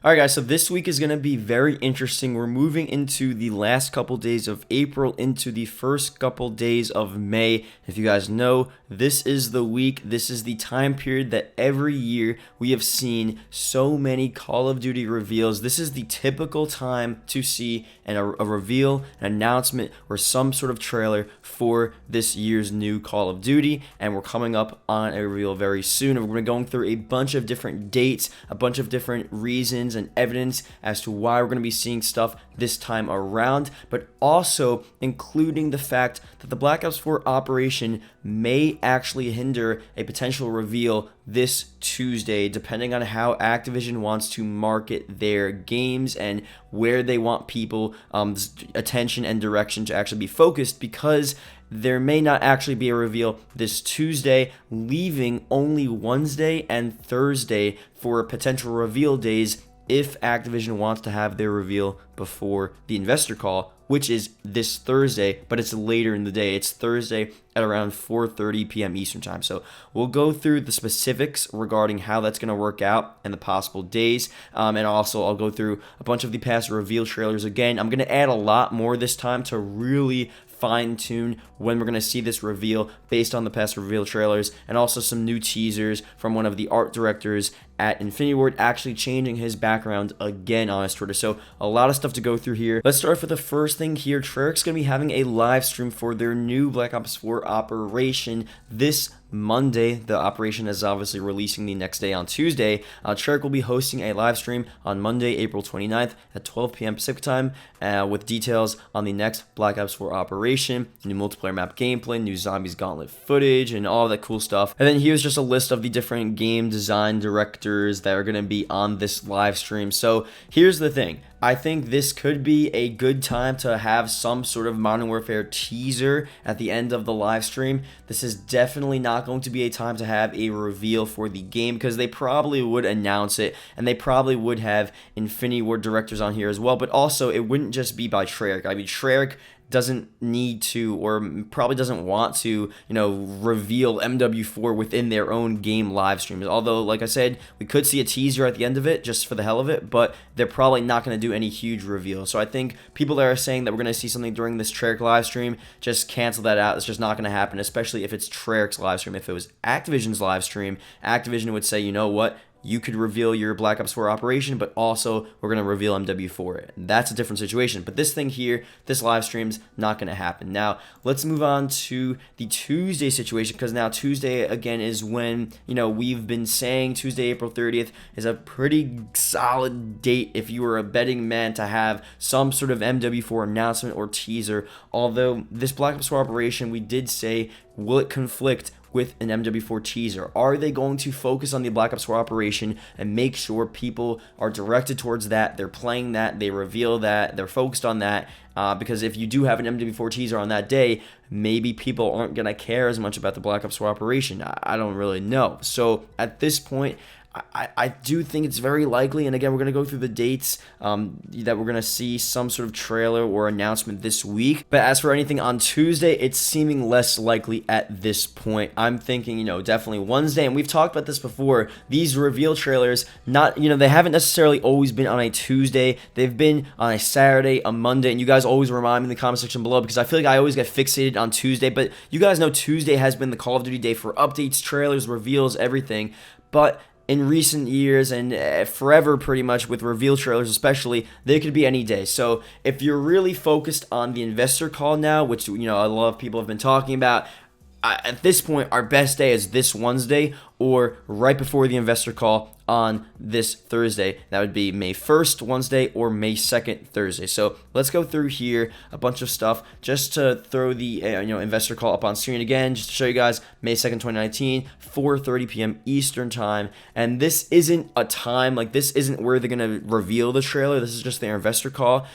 All right, guys, so this week is going to be very interesting. We're moving into the last couple days of April, into the first couple days of May. If you guys know, this is the week, this is the time period that every year we have seen so many Call of Duty reveals. This is the typical time to see a reveal, an announcement, or some sort of trailer for this year's new Call of Duty. And we're coming up on a reveal very soon. We're going to be going through a bunch of different dates, a bunch of different reasons and evidence as to why we're going to be seeing stuff this time around, but also including the fact that the Black Ops 4 operation may actually hinder a potential reveal this Tuesday, depending on how Activision wants to market their games and where they want people attention and direction to actually be focused, because there may not actually be a reveal this Tuesday, leaving only Wednesday and Thursday for potential reveal days if Activision wants to have their reveal before the investor call, which is this Thursday, but it's later in the day. It's Thursday at around 4:30 p.m. Eastern time. So we'll go through the specifics regarding how that's going to work out and the possible days. And also I'll go through a bunch of the past reveal trailers again. I'm going to add a lot more this time to really fine-tune when we're going to see this reveal based on the past reveal trailers, and also some new teasers from one of the art directors at Infinity Ward actually changing his background again on his Twitter. So a lot of stuff to go through here. Let's start with the first thing here. Treyarch's going to be having a live stream for their new Black Ops 4 operation this Monday. The operation is obviously releasing the next day on Tuesday. Treyarch will be hosting a live stream on Monday, April 29th at 12 p.m. Pacific time with details on the next Black Ops 4 operation, new multiplayer map gameplay, new Zombies Gauntlet footage, and all that cool stuff. And then here's just a list of the different game design directors that are going to be on this live stream. So here's the thing. I think this could be a good time to have some sort of Modern Warfare teaser at the end of the live stream. This is definitely not going to be a time to have a reveal for the game, because they probably would announce it, and they probably would have Infinity Ward directors on here as well. But also, it wouldn't just be by Treyarch. I mean, Treyarch doesn't need to, or probably doesn't want to, reveal MW4 within their own game live streams. Although, like I said, we could see a teaser at the end of it just for the hell of it, but they're probably not going to do any huge reveal. So I think people that are saying that we're going to see something during this Treyarch live stream, just cancel that out. It's just not going to happen, especially if it's Treyarch's live stream. If it was Activision's live stream, Activision would say, you know what? You could reveal your Black Ops 4 operation, but also we're going to reveal MW4. That's a different situation. But this thing here, this live stream's not going to happen. Now, let's move on to the Tuesday situation, because now Tuesday, again, is when, we've been saying Tuesday, April 30th is a pretty solid date if you were a betting man to have some sort of MW4 announcement or teaser. Although this Black Ops 4 operation, we did say, will it conflict with an MW4 teaser? Are they going to focus on the Black Ops 4 operation and make sure people are directed towards that, they're playing that, they reveal that, they're focused on that? Because if you do have an MW4 teaser on that day, maybe people aren't going to care as much about the Black Ops 4 operation. I don't really know. So at this point, I do think it's very likely, and again, we're going to go through the dates that we're going to see some sort of trailer or announcement this week. But as for anything on Tuesday, it's seeming less likely at this point. I'm thinking, definitely Wednesday, and we've talked about this before. These reveal trailers, they haven't necessarily always been on a Tuesday. They've been on a Saturday, a Monday, and you guys always remind me in the comment section below, because I feel like I always get fixated on Tuesday. But you guys know Tuesday has been the Call of Duty day for updates, trailers, reveals, everything. But in recent years and forever pretty much with reveal trailers especially, they could be any day. So if you're really focused on the investor call now, which a lot of people have been talking about, at this point our best day is this Wednesday or right before the investor call on this Thursday. That would be May 1st Wednesday or May 2nd Thursday. So let's go through here a bunch of stuff just to throw the investor call up on screen again, just to show you guys. May 2nd 2019, 4:30 p.m. Eastern time. And this isn't a time, this isn't where they're going to reveal the trailer. This is just their investor call.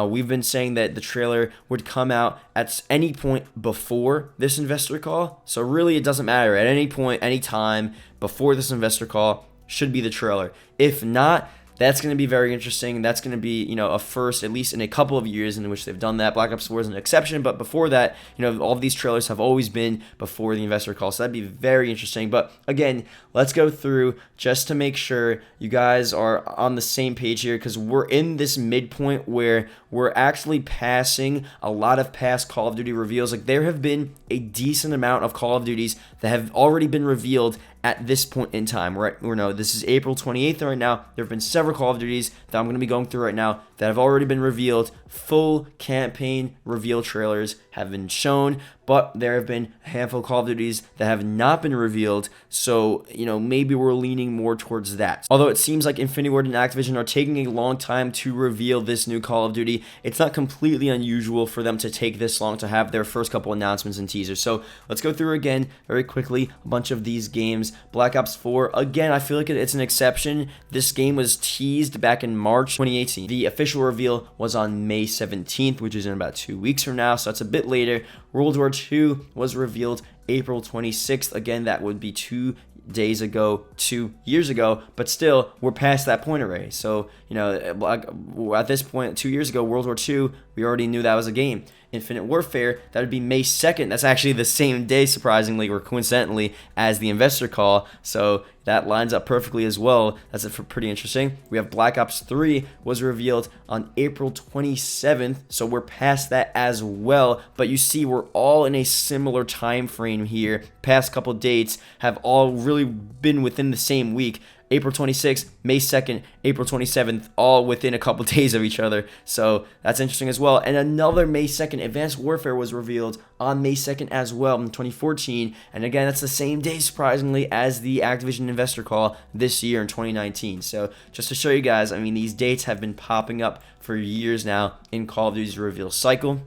We've been saying that the trailer would come out at any point before this investor call. So really it doesn't matter. At any point, any time before this investor call should be the trailer. If not, That's going to be very interesting. That's going to be, a first, at least in a couple of years in which they've done that. Black Ops 4 is an exception, but before that, all of these trailers have always been before the investor call, so that'd be very interesting. But again, let's go through just to make sure you guys are on the same page here, because we're in this midpoint where we're actually passing a lot of past Call of Duty reveals. Like, there have been a decent amount of Call of Duties that have already been revealed at this point in time, right? This is April 28th right now. There have been several Call of Duties that I'm going to be going through right now that have already been revealed. Full campaign reveal trailers have been shown, but there have been a handful of Call of Duties that have not been revealed, so, maybe we're leaning more towards that. Although it seems like Infinity Ward and Activision are taking a long time to reveal this new Call of Duty, it's not completely unusual for them to take this long to have their first couple announcements and teasers. So let's go through again very quickly a bunch of these games. Black Ops 4, again, I feel like it's an exception. This game was teased back in March 2018. The official reveal was on May 17th, which is in about 2 weeks from now, so that's a bit later. World War II was revealed April 26th. Again, that would be 2 days ago, 2 years ago, but still, we're past that point already. So, at this point, 2 years ago, World War II, we already knew that was a game. Infinite Warfare, that would be May 2nd. That's actually the same day, surprisingly, or coincidentally, as the investor call. So that lines up perfectly as well. That's pretty interesting. We have Black Ops 3 was revealed on April 27th. So we're past that as well. But you see, we're all in a similar time frame here. Past couple dates have all really been within the same week. April 26th, May 2nd, April 27th, all within a couple days of each other. So that's interesting as well. And another May 2nd, Advanced Warfare was revealed on May 2nd as well in 2014. And again, that's the same day, surprisingly, as the Activision investor call this year in 2019. So just to show you guys, these dates have been popping up for years now in Call of Duty's reveal cycle.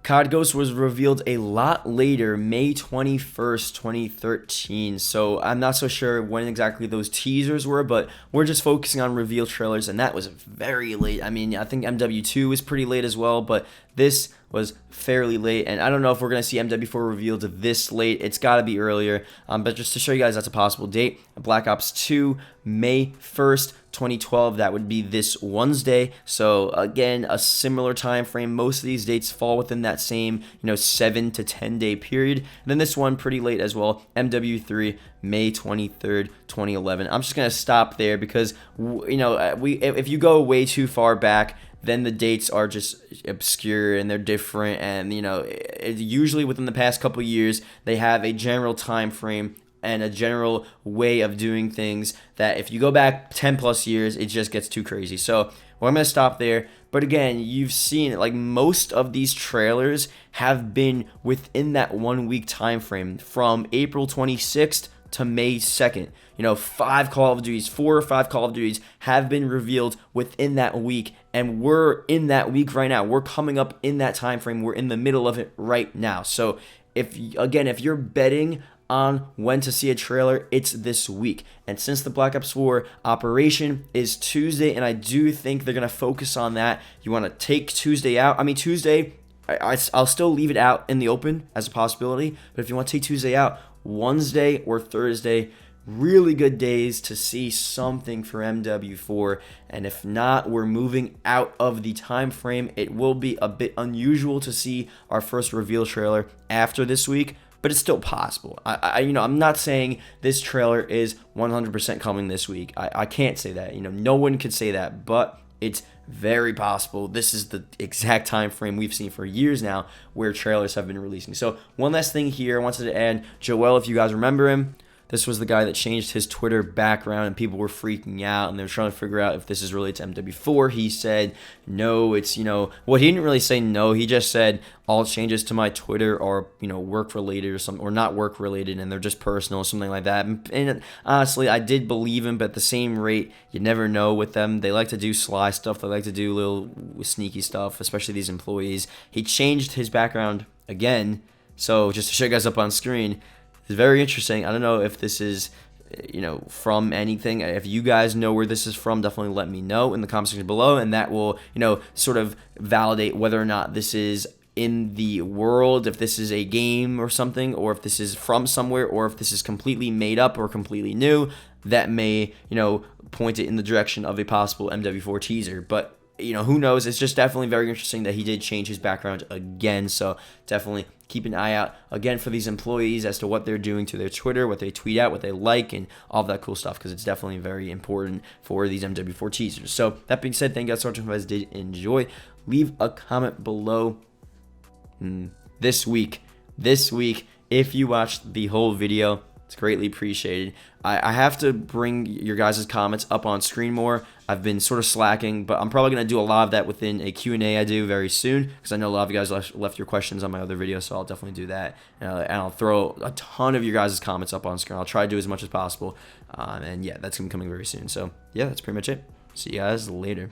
COD Ghost was revealed a lot later, May 21st, 2013. So I'm not so sure when exactly those teasers were, but we're just focusing on reveal trailers, and that was very late. I think MW2 was pretty late as well, but this was fairly late, and I don't know if we're going to see MW4 revealed this late. It's got to be earlier, but just to show you guys that's a possible date. Black Ops 2, May 1st, 2012, that would be this Wednesday. So again, a similar time frame. Most of these dates fall within that same 7 to 10 day period. And then this one pretty late as well, MW3, May 23rd, 2011. I'm just gonna stop there because if you go way too far back, then the dates are just obscure and they're different, and usually within the past couple years they have a general time frame and a general way of doing things that if you go back 10 plus years, it just gets too crazy. So I'm going to stop there. But again, you've seen it, like most of these trailers have been within that 1 week time frame from April 26th to May 2nd. 4 or 5 Call of Duties have been revealed within that week, and we're in that week right now. We're coming up in that time frame. We're in the middle of it right now. So if you're betting on when to see a trailer, it's this week. And since the Black Ops 4 operation is Tuesday, and I do think they're going to focus on that, you want to take Tuesday out. Tuesday, I'll still leave it out in the open as a possibility, but if you want to take Tuesday out, Wednesday or Thursday, really good days to see something for MW4. And if not, we're moving out of the time frame. It will be a bit unusual to see our first reveal trailer after this week, but it's still possible. I'm not saying this trailer is 100% coming this week. I can't say that. No one could say that, but it's very possible. This is the exact time frame we've seen for years now where trailers have been releasing. So one last thing here, I wanted to add Joel, if you guys remember him. This was the guy that changed his Twitter background and people were freaking out and they were trying to figure out if this is related to MW4. He said, no, it's, he didn't really say no. He just said all changes to my Twitter are, work related or something, or not work related, and they're just personal, something like that. And honestly, I did believe him, but at the same rate, you never know with them. They like to do sly stuff. They like to do little sneaky stuff, especially these employees. He changed his background again. So just to show you guys up on screen, it's very interesting. I don't know if this is, from anything. If you guys know where this is from, definitely let me know in the comment section below, and that will, sort of validate whether or not this is in the world, if this is a game or something, or if this is from somewhere, or if this is completely made up or completely new. That may, point it in the direction of a possible MW4 teaser. But who knows? It's just definitely very interesting that he did change his background again. So definitely keep an eye out again for these employees as to what they're doing to their Twitter, what they tweet out, what they like, and all of that cool stuff, because it's definitely very important for these MW4 teasers. So that being said, thank you guys so much. If you guys did enjoy, leave a comment below. This week, if you watched the whole video, it's greatly appreciated. I have to bring your guys' comments up on screen more. I've been sort of slacking, but I'm probably going to do a lot of that within a Q&A I do very soon, because I know a lot of you guys left your questions on my other video, so I'll definitely do that. And I'll throw a ton of your guys' comments up on screen. I'll try to do as much as possible. And yeah, that's going to be coming very soon. So yeah, that's pretty much it. See you guys later.